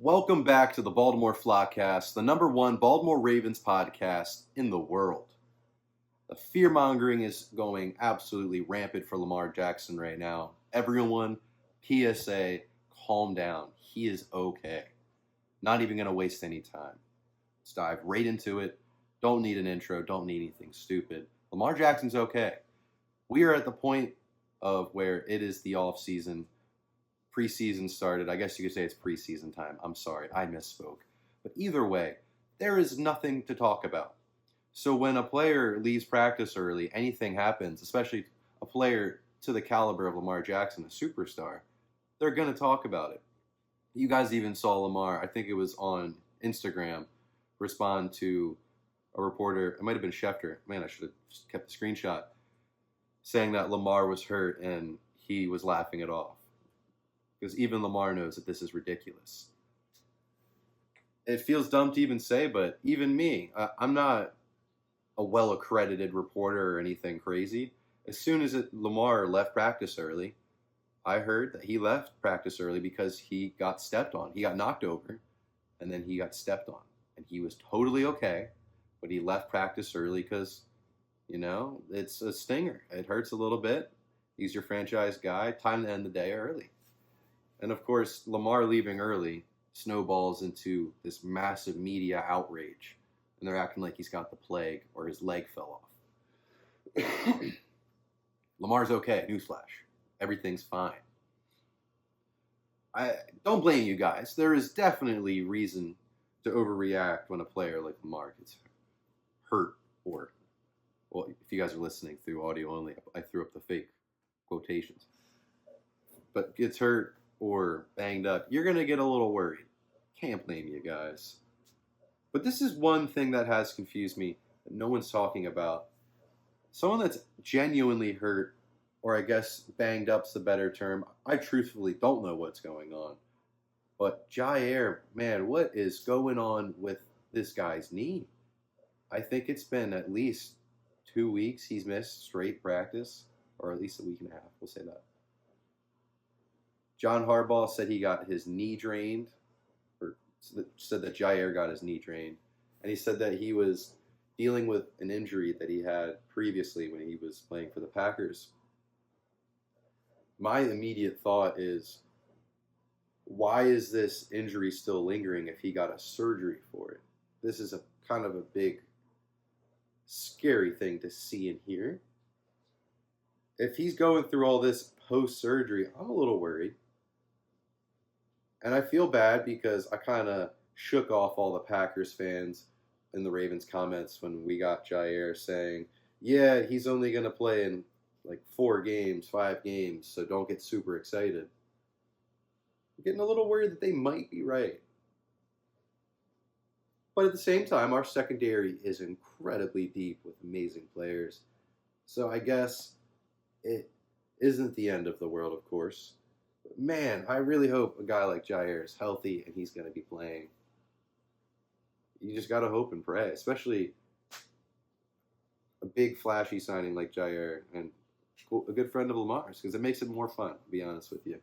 Welcome back to the Baltimore Flockcast, the number one Baltimore Ravens podcast in the world. The fear-mongering is going absolutely rampant for Lamar Jackson right now. Everyone, PSA, calm down. He is okay. Not even going to waste any time. Let's dive right into it. Don't need an intro. Don't need anything stupid. Lamar Jackson's okay. We are at the point of where it is the off-season. Preseason started. I guess you could say it's preseason time. I'm sorry, I misspoke. But either way, there is nothing to talk about. So when a player leaves practice early, anything happens, especially a player to the caliber of Lamar Jackson, a superstar, they're going to talk about it. You guys even saw Lamar, I think it was on Instagram, respond to a reporter, it might have been Schefter, man, I should have kept the screenshot, saying that Lamar was hurt and he was laughing it off. Because even Lamar knows that this is ridiculous. It feels dumb to even say, but even me, I'm not a well-accredited reporter or anything crazy. As soon as Lamar left practice early, I heard that he left practice early because he got stepped on. He got knocked over, and then he got stepped on. And he was totally okay, but he left practice early because, it's a stinger. It hurts a little bit. He's your franchise guy. Time to end the day early. And of course, Lamar leaving early snowballs into this massive media outrage. And they're acting like he's got the plague or his leg fell off. Lamar's okay, newsflash. Everything's fine. I don't blame you guys. There is definitely reason to overreact when a player like Lamar gets hurt or, well, if you guys are listening through audio only, I threw up the fake quotations. But gets hurt or banged up, you're going to get a little worried. Can't blame you guys. But this is one thing that has confused me that no one's talking about. Someone that's genuinely hurt, or I guess banged up's the better term. I truthfully don't know what's going on. But Jaire, man, what is going on with this guy's knee? I think it's been at least 2 weeks he's missed straight practice, or at least a week and a half, we'll say that. John Harbaugh said he got his knee drained, or said that Jaire got his knee drained. And he said that he was dealing with an injury that he had previously when he was playing for the Packers. My immediate thought is, why is this injury still lingering if he got a surgery for it? This is a kind of a big, scary thing to see and hear. If he's going through all this post-surgery, I'm a little worried. And I feel bad because I kind of shook off all the Packers fans in the Ravens comments when we got Jaire saying, yeah, he's only going to play in like 5 games, so don't get super excited. I'm getting a little worried that they might be right. But at the same time, our secondary is incredibly deep with amazing players. So I guess it isn't the end of the world, of course. But man, I really hope a guy like Jaire is healthy and he's going to be playing. You just got to hope and pray, especially a big flashy signing like Jaire and a good friend of Lamar's, because it makes it more fun, to be honest with you.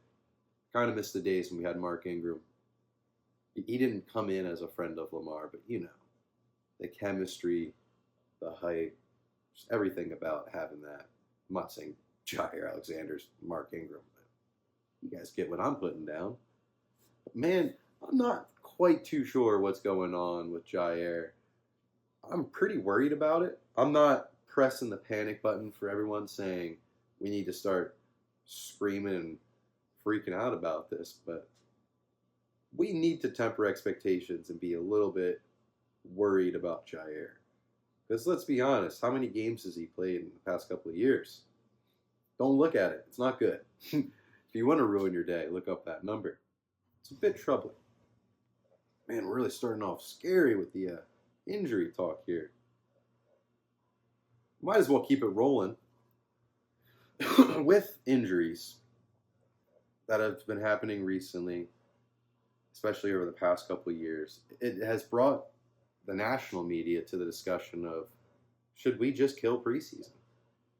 Kind of miss the days when we had Mark Ingram. He didn't come in as a friend of Lamar, but the chemistry, the hype, just everything about having that. I'm not saying Jaire Alexander's Mark Ingram, but you guys get what I'm putting down. But man, I'm not quite too sure what's going on with Jaire. I'm pretty worried about it. I'm not pressing the panic button for everyone saying we need to start screaming and freaking out about this, but we need to temper expectations and be a little bit worried about Jaire. Because let's be honest, how many games has he played in the past couple of years? Don't look at it. It's not good. If you want to ruin your day, look up that number. It's a bit troubling. Man, we're really starting off scary with the injury talk here. Might as well keep it rolling. With injuries that have been happening recently, especially over the past couple of years, it has brought the national media to the discussion of, should we just kill preseason?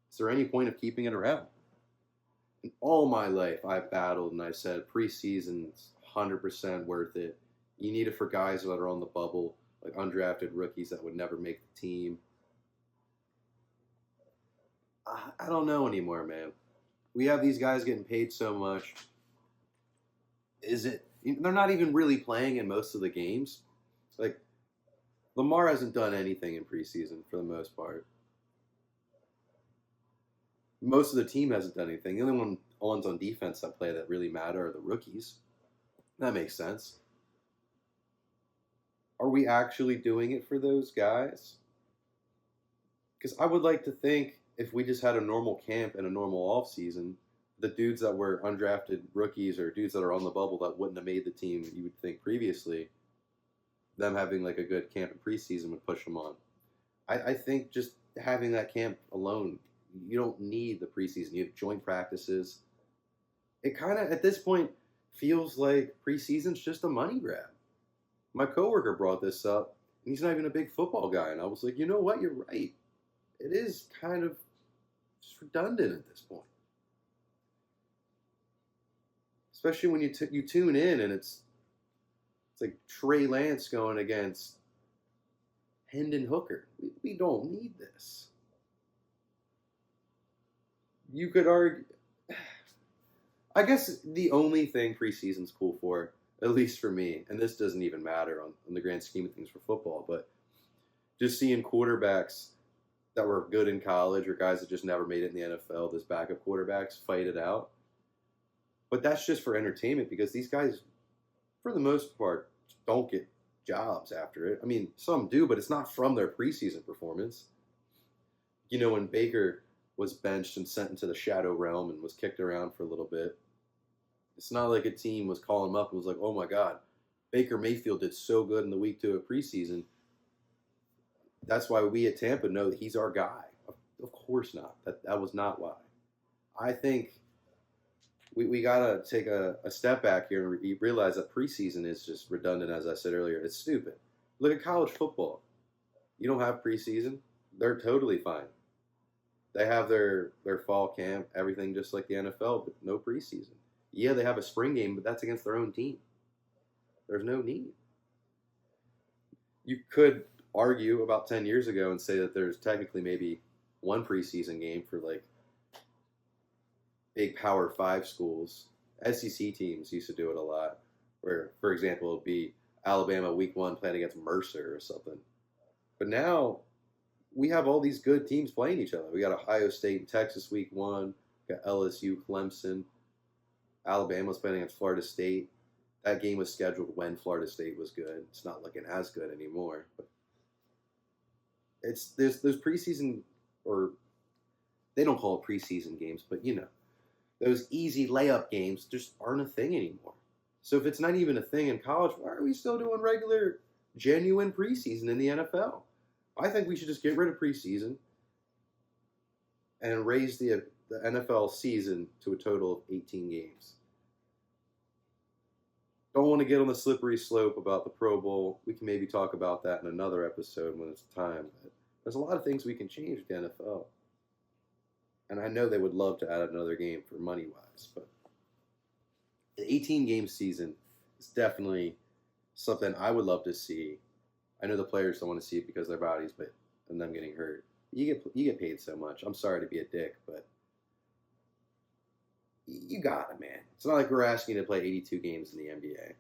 Is there any point of keeping it around? In all my life, I've battled and I said preseason's 100% worth it. You need it for guys that are on the bubble, like undrafted rookies that would never make the team. I don't know anymore, man. We have these guys getting paid so much. Is it? They're not even really playing in most of the games. Like, Lamar hasn't done anything in preseason for the most part. Most of the team hasn't done anything. The only ones on defense that play that really matter are the rookies. That makes sense. Are we actually doing it for those guys? Because I would like to think if we just had a normal camp and a normal off season, the dudes that were undrafted rookies or dudes that are on the bubble that wouldn't have made the team, you would think previously, them having like a good camp in preseason would push them on. I think just having that camp alone, you don't need the preseason. You have joint practices. It kind of, at this point, feels like preseason's just a money grab. My coworker brought this up, and he's not even a big football guy. And I was like, you know what? You're right. It is kind of just redundant at this point. Especially when you tune in and it's like Trey Lance going against Hendon Hooker. We don't need this. You could argue. I guess the only thing preseason's cool for, at least for me, and this doesn't even matter on the grand scheme of things for football, but just seeing quarterbacks that were good in college or guys that just never made it in the NFL, those backup quarterbacks, fight it out. But that's just for entertainment because these guys, for the most part, don't get jobs after it. I mean, some do, but it's not from their preseason performance. You know, when Baker was benched and sent into the shadow realm and was kicked around for a little bit, it's not like a team was calling him up and was like, oh my God, Baker Mayfield did so good in the week 2 of preseason. That's why we at Tampa know that he's our guy. Of course not. That was not why. I think we got to take a step back here and realize that preseason is just redundant, as I said earlier. It's stupid. Look at college football. You don't have preseason. They're totally fine. They have their fall camp, everything just like the NFL, but no preseason. Yeah, they have a spring game, but that's against their own team. There's no need. You could argue about 10 years ago and say that there's technically maybe one preseason game for like big Power 5 schools. SEC teams used to do it a lot, where, for example, it would be Alabama week 1 playing against Mercer or something. But now we have all these good teams playing each other. We got Ohio State and Texas week 1, we got LSU, Clemson, Alabama's playing against Florida State. That game was scheduled when Florida State was good. It's not looking as good anymore. But there's preseason, or they don't call it preseason games, but you know, those easy layup games just aren't a thing anymore. So if it's not even a thing in college, why are we still doing regular, genuine preseason in the NFL? I think we should just get rid of preseason and raise the NFL season to a total of 18 games. Don't want to get on the slippery slope about the Pro Bowl. We can maybe talk about that in another episode when it's time. But there's a lot of things we can change with the NFL. And I know they would love to add another game for money-wise, but the 18-game season is definitely something I would love to see. I know the players don't want to see it because of their bodies, but and them getting hurt. You get paid so much. I'm sorry to be a dick, but you got it, man. It's not like we're asking you to play 82 games in the NBA.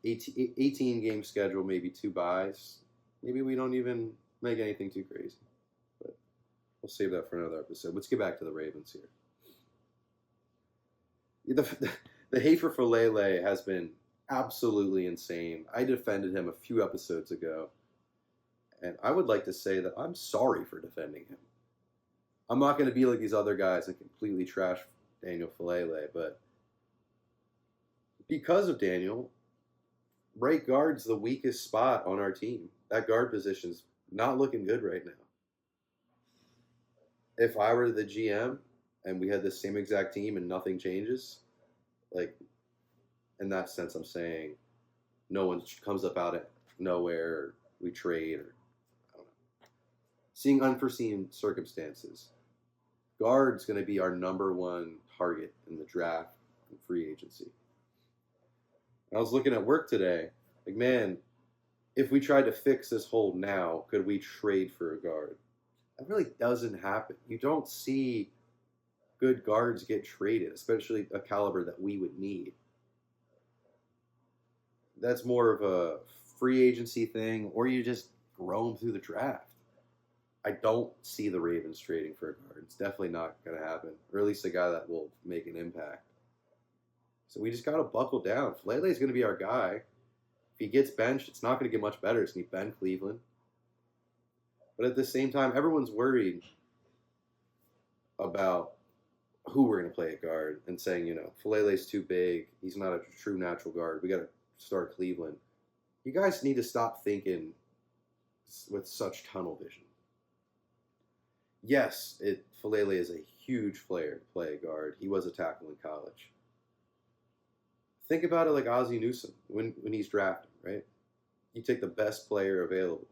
18-game schedule, maybe 2 buys. Maybe we don't even make anything too crazy. But we'll save that for another episode. Let's get back to the Ravens here. The hate for Falele has been absolutely insane. I defended him a few episodes ago. And I would like to say that I'm sorry for defending him. I'm not going to be like these other guys and completely trash Daniel Falele, but because of Daniel, right guard's the weakest spot on our team. That guard position's not looking good right now. If I were the GM and we had the same exact team and nothing changes, like, in that sense, I'm saying no one comes up out of nowhere, or we trade, or I don't know. Seeing unforeseen circumstances. Guard's going to be our number 1 target in the draft and free agency. I was looking at work today. Like, man, if we tried to fix this hole now, could we trade for a guard? That really doesn't happen. You don't see good guards get traded, especially a caliber that we would need. That's more of a free agency thing, or you just roam through the draft. I don't see the Ravens trading for a guard. It's definitely not going to happen, or at least a guy that will make an impact. So we just got to buckle down. Flele is going to be our guy. If he gets benched, it's not going to get much better. It's going to be Ben Cleveland. But at the same time, everyone's worried about who we're going to play at guard and saying, Falele's too big. He's not a true natural guard. We got to start Cleveland. You guys need to stop thinking with such tunnel vision. Yes, Falele is a huge player to play guard. He was a tackle in college. Think about it like Ozzie Newsome when he's drafted, right? You take the best player available.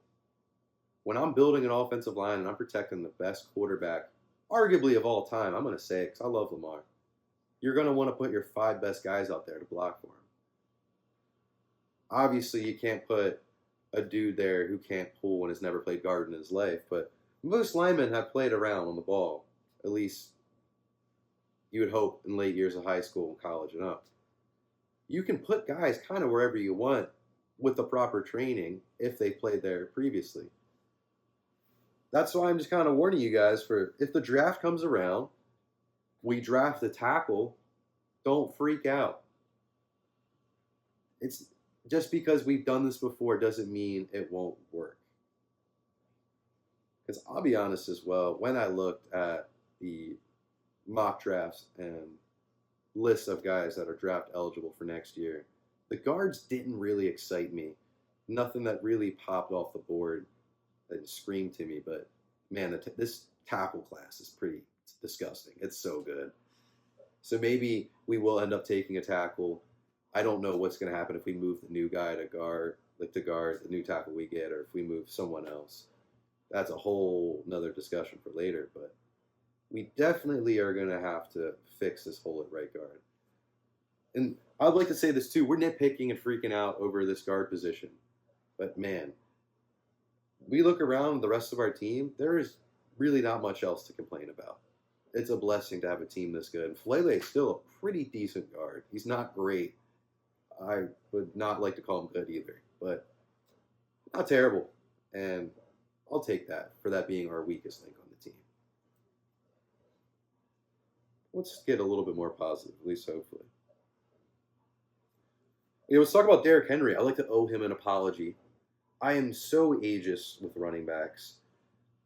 When I'm building an offensive line and I'm protecting the best quarterback, arguably of all time, I'm going to say it because I love Lamar. You're going to want to put your 5 best guys out there to block for him. Obviously, you can't put a dude there who can't pull and has never played guard in his life, but most linemen have played around on the ball, at least you would hope in late years of high school and college and up. You can put guys kind of wherever you want with the proper training if they played there previously. That's why I'm just kind of warning you guys for if the draft comes around, we draft the tackle, don't freak out. It's just because we've done this before doesn't mean it won't work. Because I'll be honest as well, when I looked at the mock drafts and lists of guys that are draft eligible for next year, the guards didn't really excite me. Nothing that really popped off the board that screamed to me, but man, this tackle class is pretty disgusting. It's so good. So maybe we will end up taking a tackle. I don't know what's going to happen if we move the new guy to guard, the new tackle we get, or if we move someone else. That's a whole nother discussion for later, but we definitely are going to have to fix this hole at right guard. And I'd like to say this too, we're nitpicking and freaking out over this guard position, but man, we look around the rest of our team, there is really not much else to complain about. It's a blessing to have a team this good. Falele is still a pretty decent guard. He's not great. I would not like to call him good either, but not terrible. And I'll take that for that being our weakest link on the team. Let's get a little bit more positive, at least hopefully. Let's talk about Derrick Henry. I'd like to owe him an apology. I am so ageist with running backs.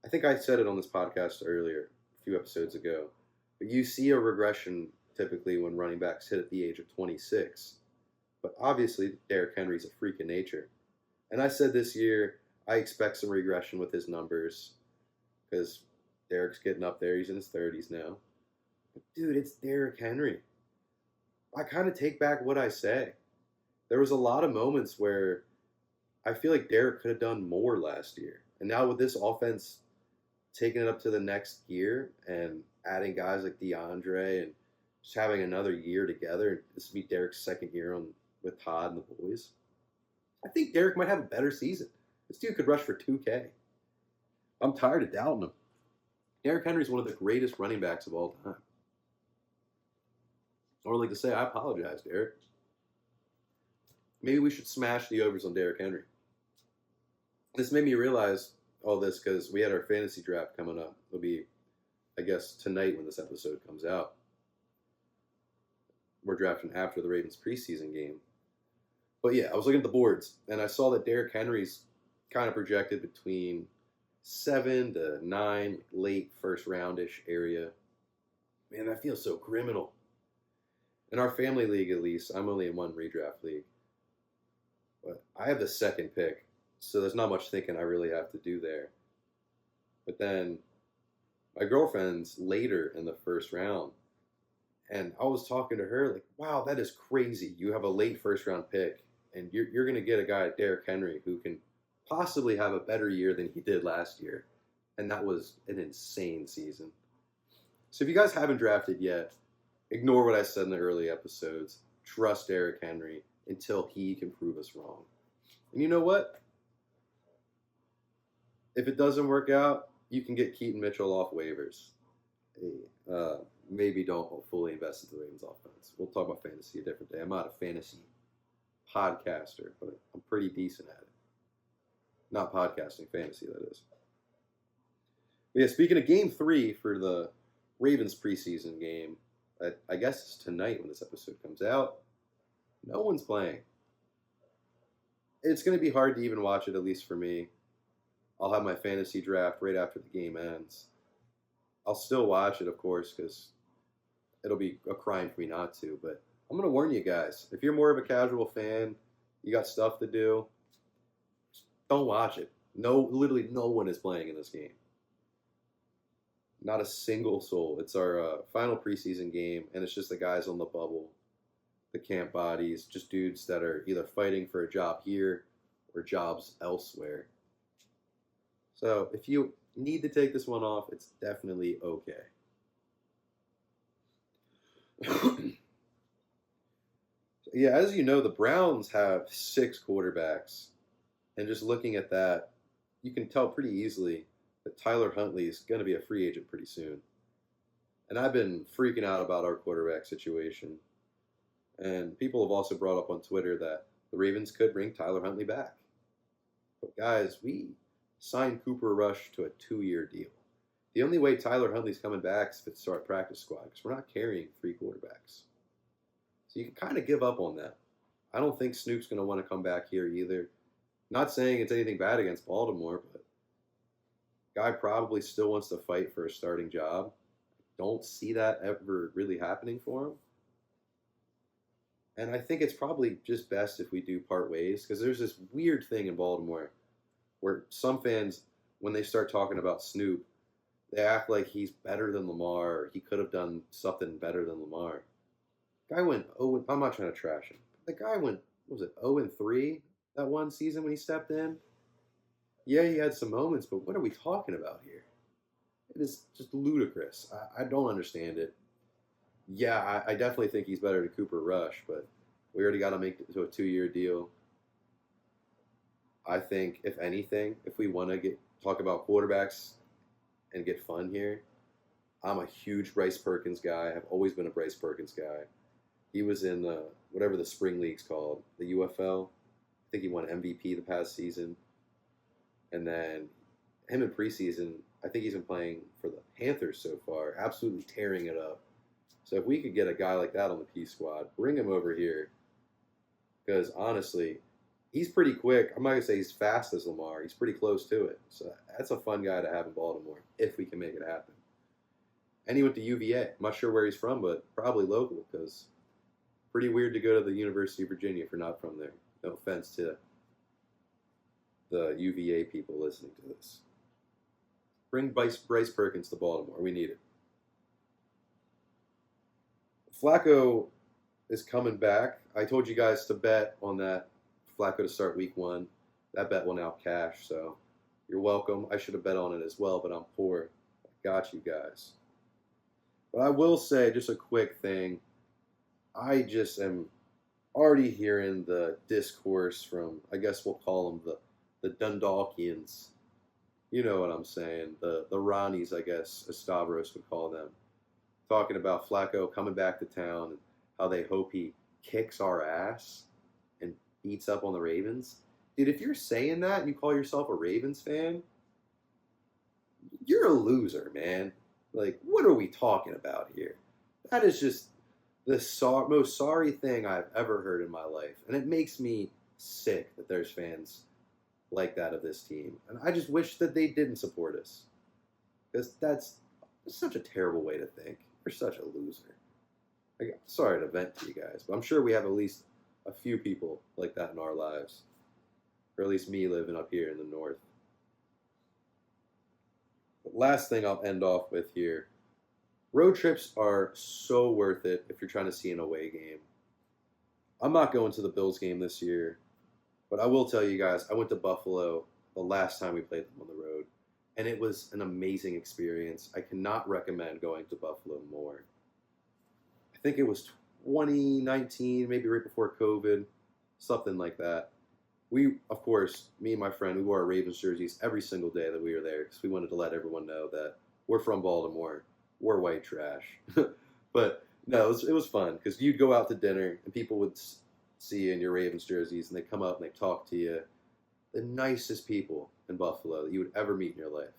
I think I said it on this podcast earlier, a few episodes ago. But you see a regression typically when running backs hit at the age of 26. But obviously, Derrick Henry's a freak of nature. And I said this year, I expect some regression with his numbers because Derrick's getting up there. He's in his 30s now. But dude, it's Derrick Henry. I kind of take back what I say. There was a lot of moments where I feel like Derrick could have done more last year. And now with this offense taking it up to the next gear and adding guys like DeAndre and just having another year together, this will be Derrick's second year with Todd and the boys. I think Derrick might have a better season. This dude could rush for 2K. I'm tired of doubting him. Derrick Henry is one of the greatest running backs of all time. I would like to say, I apologize, Derrick. Maybe we should smash the overs on Derrick Henry. This made me realize all this because we had our fantasy draft coming up. It'll be, I guess, tonight when this episode comes out. We're drafting after the Ravens preseason game. But yeah, I was looking at the boards, and I saw that Derrick Henry's kind of projected between 7 to 9, late first roundish area. Man, that feels so criminal. In our family league, at least, I'm only in one redraft league. But I have the second pick, so there's not much thinking I really have to do there. But then my girlfriend's later in the first round, and I was talking to her like, wow, that is crazy. You have a late first round pick, and you're going to get a guy, Derrick Henry, who can possibly have a better year than he did last year. And that was an insane season. So if you guys haven't drafted yet, ignore what I said in the early episodes. Trust Derrick Henry until he can prove us wrong. And you know what? If it doesn't work out, you can get Keaton Mitchell off waivers. Maybe don't fully invest in the Ravens offense. We'll talk about fantasy a different day. I'm not a fantasy podcaster, but I'm pretty decent at it. Not podcasting, fantasy, that is. But yeah, speaking of game 3 for the Ravens preseason game, I guess it's tonight when this episode comes out. No one's playing. It's going to be hard to even watch it, at least for me. I'll have my fantasy draft right after the game ends. I'll still watch it, of course, because it'll be a crime for me not to. But I'm going to warn you guys. If you're more of a casual fan, you got stuff to do, don't watch it. Literally no one is playing in this game. Not a single soul. It's our final preseason game, and it's just the guys on the bubble, the camp bodies, just dudes that are either fighting for a job here or jobs elsewhere. So if you need to take this one off, it's definitely okay. Yeah, as you know, the Browns have 6 quarterbacks. And just looking at that, you can tell pretty easily that Tyler Huntley is going to be a free agent pretty soon. And I've been freaking out about our quarterback situation. And people have also brought up on Twitter that the Ravens could bring Tyler Huntley back. But guys, we signed Cooper Rush to a 2-year deal. The only way Tyler Huntley's coming back is if it's our practice squad, because we're not carrying 3 quarterbacks. So you can kind of give up on that. I don't think Snoop's going to want to come back here either. Not saying it's anything bad against Baltimore, but guy probably still wants to fight for a starting job. Don't see that ever really happening for him. And I think it's probably just best if we do part ways, because there's this weird thing in Baltimore where some fans, when they start talking about Snoop, they act like he's better than Lamar, or he could have done something better than Lamar. Guy went, I'm not trying to trash him. The guy went, 0-3 that one season when he stepped in? Yeah, he had some moments, but what are we talking about here? It is just ludicrous. I don't understand it. Yeah, I definitely think he's better than Cooper Rush, but we already got to make it to a 2-year deal. I think, if anything, if we want to talk about quarterbacks and get fun here, I'm a huge Bryce Perkins guy. I've always been a Bryce Perkins guy. He was in whatever the spring league's called, the UFL. I think he won MVP the past season. And then him in preseason, I think he's been playing for the Panthers so far, absolutely tearing it up. So if we could get a guy like that on the P squad, bring him over here. Because honestly, he's pretty quick. I'm not going to say he's fast as Lamar. He's pretty close to it. So that's a fun guy to have in Baltimore, if we can make it happen. And he went to UVA. I'm not sure where he's from, but probably local, because pretty weird to go to the University of Virginia if you're not from there. No offense to the UVA people listening to this. Bring Bryce Perkins to Baltimore. We need it. Flacco is coming back. I told you guys to bet on that Flacco to start week 1. That bet will now cash, so you're welcome. I should have bet on it as well, but I'm poor. I got you guys. But I will say, just a quick thing, I just am already hearing the discourse from, I guess we'll call them the Dundalkians. You know what I'm saying. The Ronnies, I guess, Stavros would call them. Talking about Flacco coming back to town and how they hope he kicks our ass and beats up on the Ravens. Dude, if you're saying that and you call yourself a Ravens fan, you're a loser, man. Like, what are we talking about here? That is just the most sorry thing I've ever heard in my life. And it makes me sick that there's fans like that of this team. And I just wish that they didn't support us. Because that's such a terrible way to think. You're such a loser. Sorry to vent to you guys, but I'm sure we have at least a few people like that in our lives. Or at least me living up here in the north. But last thing I'll end off with here. Road trips are so worth it if you're trying to see an away game. I'm not going to the Bills game this year, but I will tell you guys, I went to Buffalo the last time we played them on the road, and it was an amazing experience. I cannot recommend going to Buffalo more. I think it was 2019, maybe right before COVID, something like that. of course, me and my friend, we wore our Ravens jerseys every single day that we were there because we wanted to let everyone know that we're from Baltimore. We're white trash. But no, it was fun because you'd go out to dinner and people would see you in your Ravens jerseys and they come up and they talk to you. The nicest people in Buffalo that you would ever meet in your life.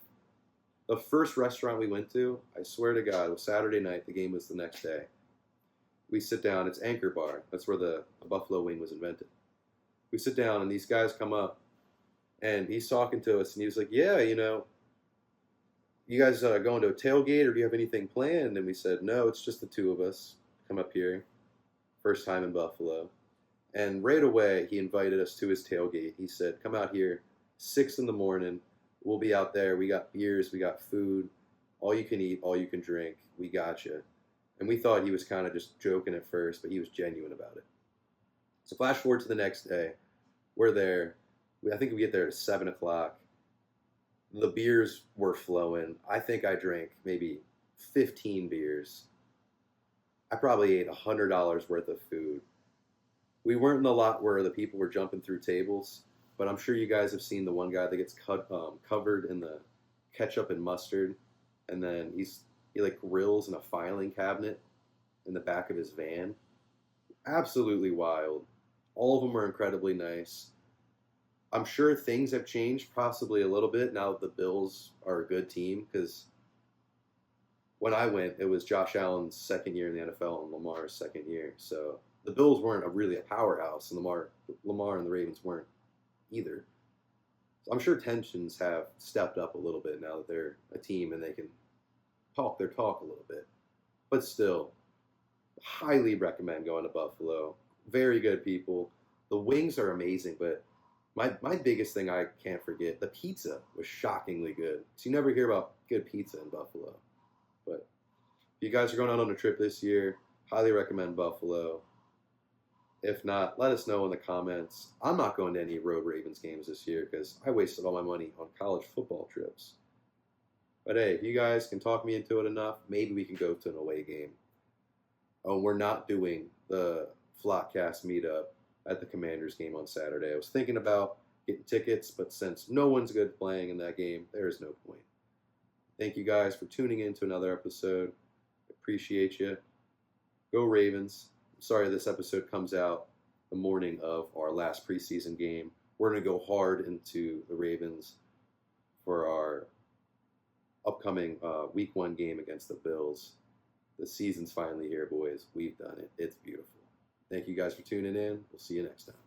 The first restaurant we went to, I swear to God, it was Saturday night. The game was the next day. We sit down. It's Anchor Bar. That's where the buffalo wing was invented. We sit down, and these guys come up, and he's talking to us, and he was like, yeah, you guys going to a tailgate, or do you have anything planned? And we said, no, it's just the two of us. Come up here. First time in Buffalo. And right away, he invited us to his tailgate. He said, come out here, 6 in the morning. We'll be out there. We got beers. We got food. All you can eat, all you can drink. We got you. And we thought he was kind of just joking at first, but he was genuine about it. So flash forward to the next day. We're there. I think we get there at 7 o'clock. The beers were flowing. I think I drank maybe 15 beers. I probably ate $100 worth of food. We weren't in the lot where the people were jumping through tables, but I'm sure you guys have seen the one guy that gets covered in the ketchup and mustard, and then he like grills in a filing cabinet in the back of his van. Absolutely wild. All of them were incredibly nice. I'm sure things have changed possibly a little bit now that the Bills are a good team, because when I went, it was Josh Allen's second year in the NFL and Lamar's second year. So the Bills weren't really a powerhouse, and Lamar and the Ravens weren't either. So I'm sure tensions have stepped up a little bit now that they're a team and they can talk their talk a little bit. But still, highly recommend going to Buffalo. Very good people. The wings are amazing, but my biggest thing I can't forget, the pizza was shockingly good. So you never hear about good pizza in Buffalo. But if you guys are going out on a trip this year, highly recommend Buffalo. If not, let us know in the comments. I'm not going to any Road Ravens games this year because I wasted all my money on college football trips. But hey, if you guys can talk me into it enough, maybe we can go to an away game. Oh, we're not doing the Flockcast meetup at the Commanders game on Saturday. I was thinking about getting tickets, but since no one's good playing in that game, there is no point. Thank you guys for tuning in to another episode. Appreciate you. Go Ravens. Sorry this episode comes out the morning of our last preseason game. We're going to go hard into the Ravens for our upcoming Week 1 game against the Bills. The season's finally here, boys. We've done it. It's beautiful. Thank you guys for tuning in. We'll see you next time.